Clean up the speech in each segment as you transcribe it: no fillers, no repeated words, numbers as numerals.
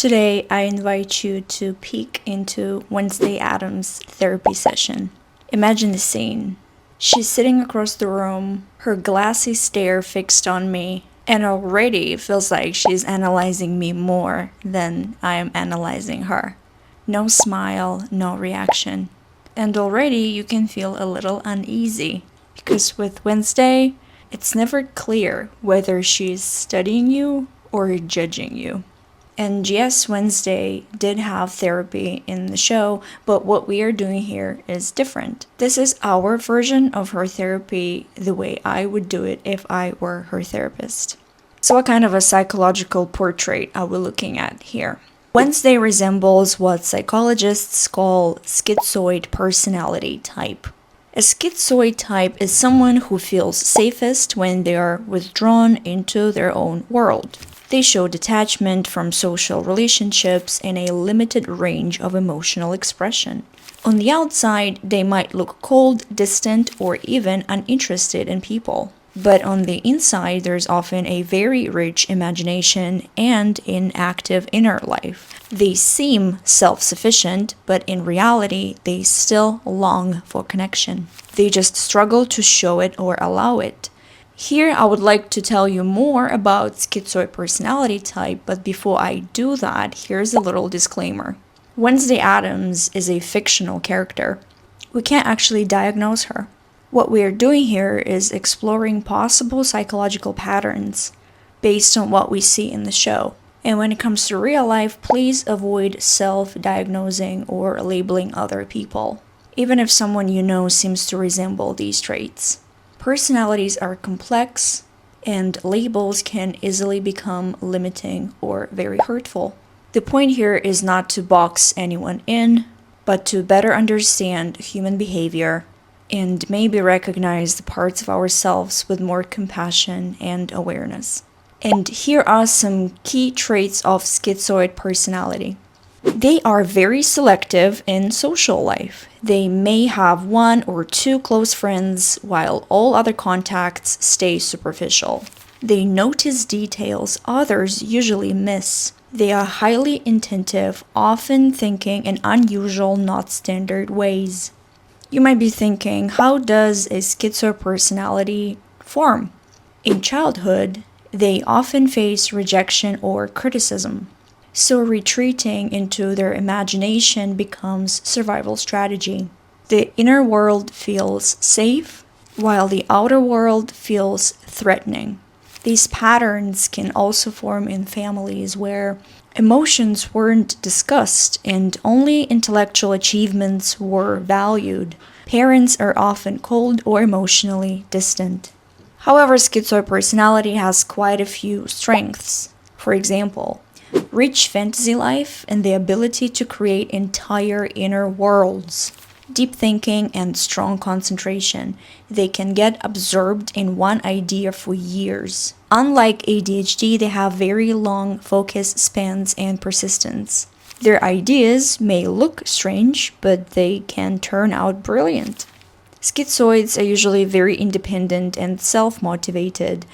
Today, I invite you to peek into Wednesday Addams' therapy session. Imagine the scene. She's sitting across the room, her glassy stare fixed on me, and already feels like she's analyzing me more than I am analyzing her. No smile, no reaction. And already you can feel a little uneasy, because with Wednesday, it's never clear whether she's studying you or judging you. And yes, Wednesday did have therapy in the show, but what we are doing here is different. This is our version of her therapy the way I would do it if I were her therapist. So what kind of a psychological portrait are we looking at here? Wednesday resembles what psychologists call schizoid personality type. A schizoid type is someone who feels safest when they are withdrawn into their own world. They show detachment from social relationships and a limited range of emotional expression. On the outside, they might look cold, distant, or even uninterested in people. But on the inside, there's often a very rich imagination and an active inner life. They seem self-sufficient, but in reality, they still long for connection. They just struggle to show it or allow it. Here, I would like to tell you more about schizoid personality type, but before I do that, here's a little disclaimer. Wednesday Addams is a fictional character. We can't actually diagnose her. What we are doing here is exploring possible psychological patterns based on what we see in the show. And when it comes to real life, please avoid self-diagnosing or labeling other people, even if someone you know seems to resemble these traits. Personalities are complex, and labels can easily become limiting or very hurtful. The point here is not to box anyone in, but to better understand human behavior and maybe recognize the parts of ourselves with more compassion and awareness. And here are some key traits of schizoid personality. They are very selective in social life. They may have one or two close friends, while all other contacts stay superficial. They notice details others usually miss. They are highly attentive, often thinking in unusual, not standard ways. You might be thinking, how does a schizoid personality form? In childhood, they often face rejection or criticism. So retreating into their imagination becomes survival strategy. The inner world feels safe, while the outer world feels threatening. These patterns can also form in families where emotions weren't discussed and only intellectual achievements were valued. Parents are often cold or emotionally distant. However, schizoid personality has quite a few strengths. For example, rich fantasy life and the ability to create entire inner worlds. Deep thinking and strong concentration. They can get absorbed in one idea for years. Unlike ADHD, they have very long focus spans and persistence. Their ideas may look strange, but they can turn out brilliant. Schizoids are usually very independent and self-motivated.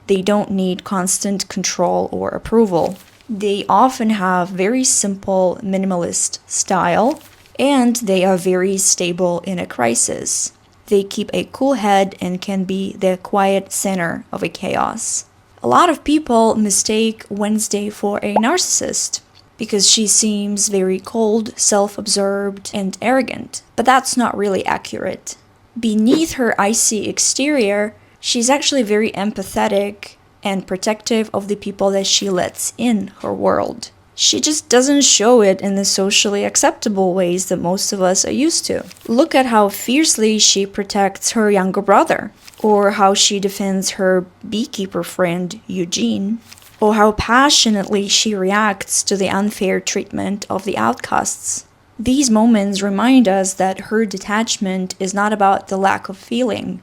They don't need constant control or approval. They often have very simple, minimalist style, and they are very stable in a crisis. They keep a cool head and can be the quiet center of a chaos. A lot of people mistake Wednesday for a narcissist because she seems very cold, self-absorbed, and arrogant, but that's not really accurate. Beneath her icy exterior, she's actually very empathetic and protective of the people that she lets in her world. She just doesn't show it in the socially acceptable ways that most of us are used to. Look at how fiercely she protects her younger brother, or how she defends her beekeeper friend Eugene, or how passionately she reacts to the unfair treatment of the outcasts. These moments remind us that her detachment is not about the lack of feeling.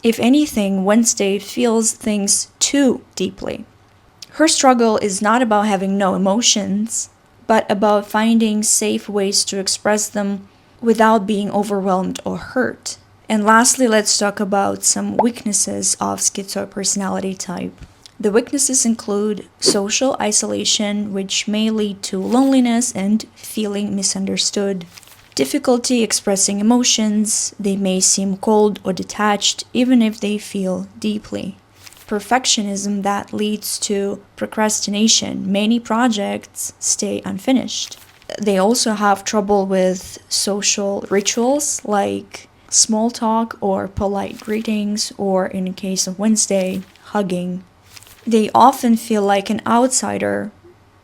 If anything, Wednesday feels things too deeply. Her struggle is not about having no emotions, but about finding safe ways to express them without being overwhelmed or hurt. And lastly, let's talk about some weaknesses of schizoid personality type. The weaknesses include social isolation, which may lead to loneliness and feeling misunderstood. Difficulty expressing emotions, they may seem cold or detached even if they feel deeply. Perfectionism that leads to procrastination. Many projects stay unfinished. They also have trouble with social rituals like small talk or polite greetings, or in the case of Wednesday, hugging. They often feel like an outsider,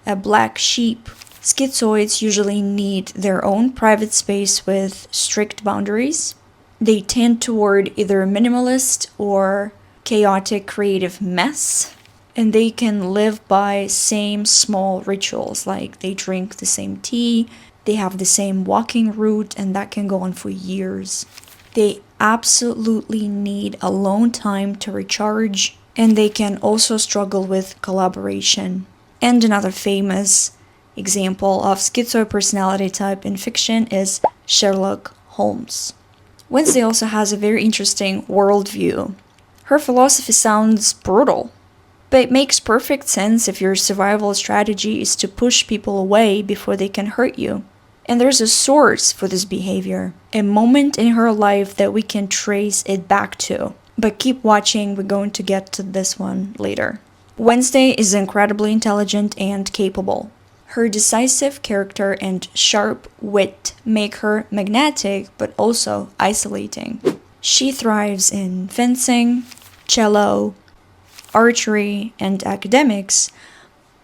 a black sheep. Schizoids usually need their own private space with strict boundaries. They tend toward either minimalist or chaotic creative mess, and they can live by same small rituals, like they drink the same tea, they have the same walking route, and that can go on for years. They absolutely need alone time to recharge, and they can also struggle with collaboration. And another famous example of schizoid personality type in fiction is Sherlock Holmes. Wednesday also has a very interesting worldview. Her philosophy sounds brutal, but it makes perfect sense if your survival strategy is to push people away before they can hurt you. And there's a source for this behavior, a moment in her life that we can trace it back to. But keep watching, we're going to get to this one later. Wednesday is incredibly intelligent and capable. Her decisive character and sharp wit make her magnetic but also isolating. She thrives in fencing, cello, archery, and academics,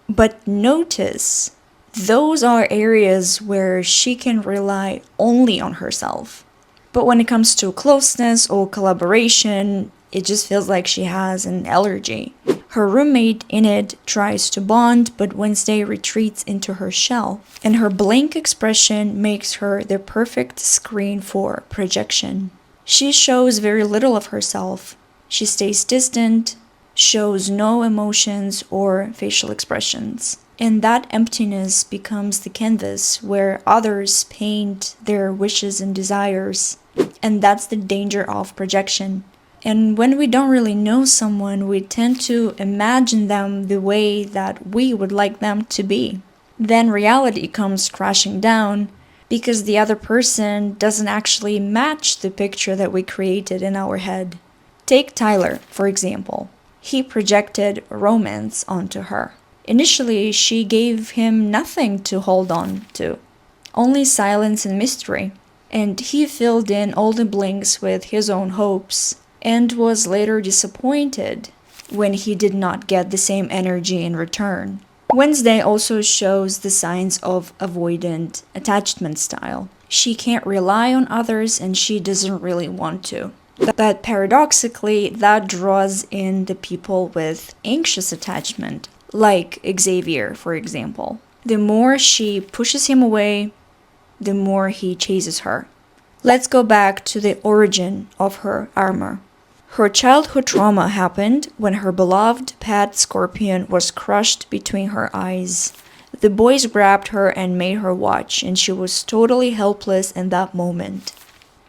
but notice those are areas where she can rely only on herself. But when it comes to closeness or collaboration, it just feels like she has an allergy. Her roommate Enid tries to bond, but Wednesday retreats into her shell, and her blank expression makes her the perfect screen for projection. She shows very little of herself. She stays distant, shows no emotions or facial expressions. And that emptiness becomes the canvas where others paint their wishes and desires. And that's the danger of projection. And when we don't really know someone, we tend to imagine them the way that we would like them to be. Then reality comes crashing down because the other person doesn't actually match the picture that we created in our head. Take Tyler, for example. He projected romance onto her. Initially, she gave him nothing to hold on to, only silence and mystery, and he filled in all the blanks with his own hopes, and was later disappointed when he did not get the same energy in return. Wednesday also shows the signs of avoidant attachment style. She can't rely on others and she doesn't really want to. But paradoxically, that draws in the people with anxious attachment, like Xavier, for example. The more she pushes him away, the more he chases her. Let's go back to the origin of her armor. Her childhood trauma happened when her beloved pet scorpion was crushed between her eyes. The boys grabbed her and made her watch, and she was totally helpless in that moment.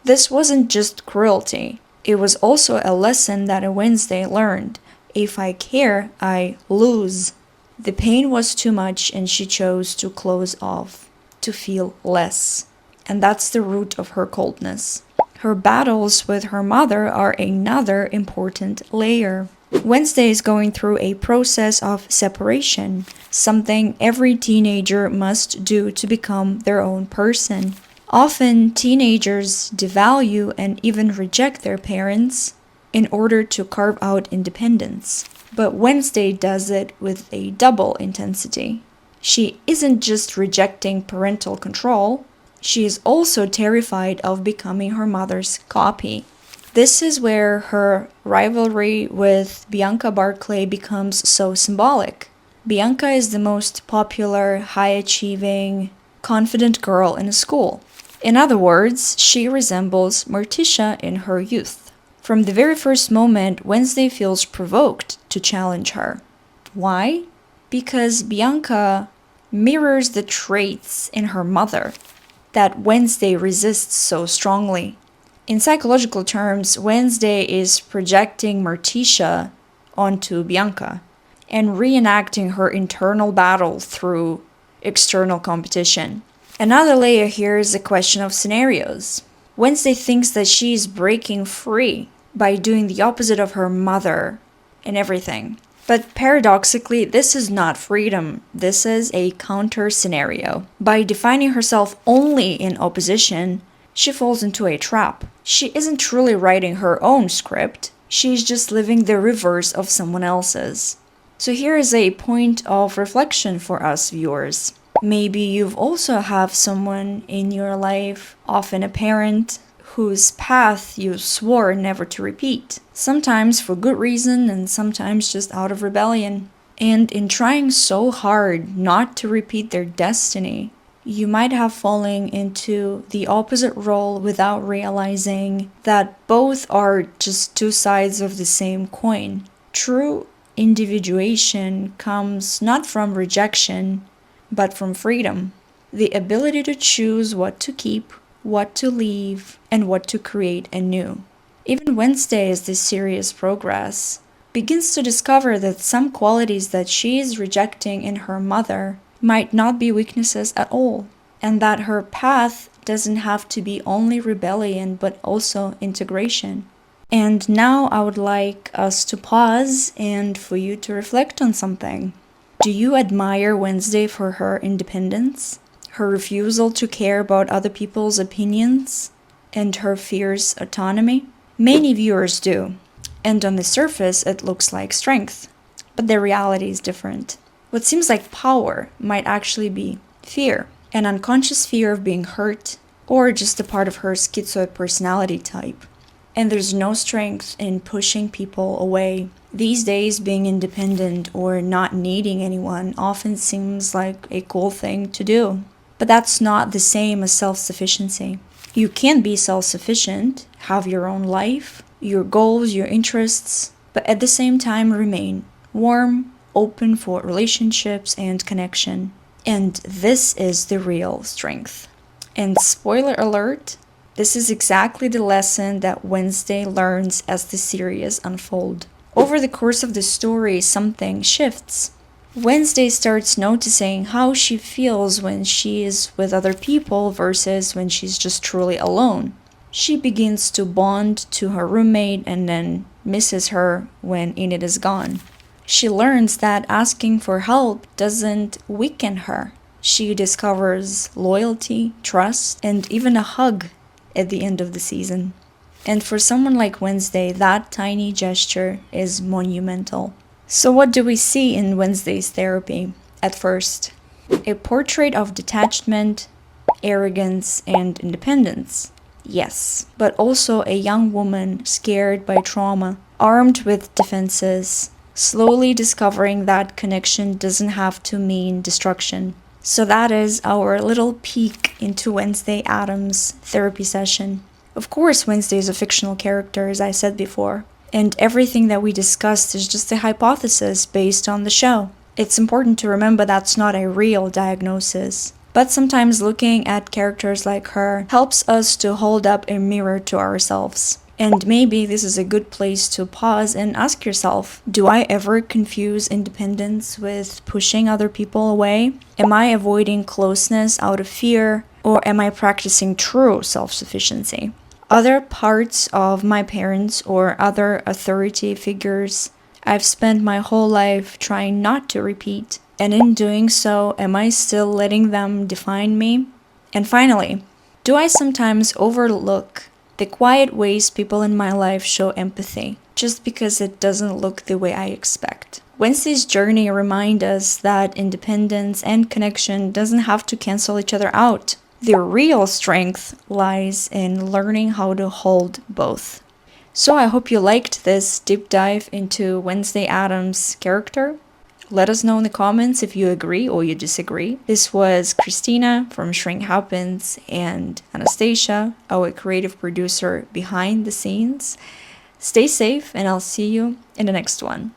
This wasn't just cruelty. It was also a lesson that a Wednesday learned. If I care, I lose. The pain was too much and she chose to close off, to feel less. And that's the root of her coldness. Her battles with her mother are another important layer. Wednesday is going through a process of separation, something every teenager must do to become their own person. Often, teenagers devalue and even reject their parents in order to carve out independence. But Wednesday does it with a double intensity. She isn't just rejecting parental control, she is also terrified of becoming her mother's copy. This is where her rivalry with Bianca Barclay becomes so symbolic. Bianca is the most popular, high-achieving, confident girl in the school. In other words, she resembles Morticia in her youth. From the very first moment, Wednesday feels provoked to challenge her. Why? Because Bianca mirrors the traits in her mother that Wednesday resists so strongly. In psychological terms, Wednesday is projecting Morticia onto Bianca. and reenacting her internal battle through external competition. Another layer here is the question of scenarios. Wednesday thinks that she is breaking free by doing the opposite of her mother and everything. But paradoxically, this is not freedom. This is a counter scenario. By defining herself only in opposition, she falls into a trap. She isn't truly writing her own script. She's just living the reverse of someone else's. So here is a point of reflection for us viewers. Maybe you've also have someone in your life, often a parent, whose path you swore never to repeat. Sometimes for good reason and sometimes just out of rebellion. And in trying so hard not to repeat their destiny, you might have fallen into the opposite role without realizing that both are just two sides of the same coin. True individuation comes not from rejection, but from freedom. The ability to choose what to keep, what to leave, and what to create anew. Even Wednesday, as this series progresses, begins to discover that some qualities that she is rejecting in her mother might not be weaknesses at all, and that her path doesn't have to be only rebellion but also integration. And now I would like us to pause and for you to reflect on something. Do you admire Wednesday for her independence, her refusal to care about other people's opinions, and her fierce autonomy? Many viewers do, and on the surface it looks like strength, but the reality is different. What seems like power might actually be fear, an unconscious fear of being hurt, or just a part of her schizoid personality type. And there's no strength in pushing people away. These days, being independent or not needing anyone often seems like a cool thing to do. But that's not the same as self-sufficiency. You can be self-sufficient, have your own life, your goals, your interests, but at the same time remain warm, open for relationships and connection. And this is the real strength. And spoiler alert, this is exactly the lesson that Wednesday learns as the series unfolds. Over the course of the story, something shifts. Wednesday starts noticing how she feels when she is with other people versus when she's just truly alone. She begins to bond to her roommate and then misses her when Enid is gone. She learns that asking for help doesn't weaken her. She discovers loyalty, trust, and even a hug at the end of the season. And for someone like Wednesday, that tiny gesture is monumental. So what do we see in Wednesday's therapy? At first, a portrait of detachment, arrogance, and independence. Yes, but also a young woman scared by trauma, armed with defenses, slowly discovering that connection doesn't have to mean destruction. So that is our little peek into Wednesday Addams' therapy session. Of course, Wednesday is a fictional character, as I said before, and everything that we discussed is just a hypothesis based on the show. It's important to remember that's not a real diagnosis. But sometimes looking at characters like her helps us to hold up a mirror to ourselves. And maybe this is a good place to pause and ask yourself, do I ever confuse independence with pushing other people away? Am I avoiding closeness out of fear, or am I practicing true self-sufficiency? Other parts of my parents or other authority figures I've spent my whole life trying not to repeat. And in doing so, am I still letting them define me? And finally, do I sometimes overlook the quiet ways people in my life show empathy, just because it doesn't look the way I expect? Wednesday's journey reminds us that independence and connection doesn't have to cancel each other out. The real strength lies in learning how to hold both. So I hope you liked this deep dive into Wednesday Addams' character. Let us know in the comments if you agree or you disagree. This was Christina from Shrink Happens and Anastasia, our creative producer behind the scenes. Stay safe and I'll see you in the next one.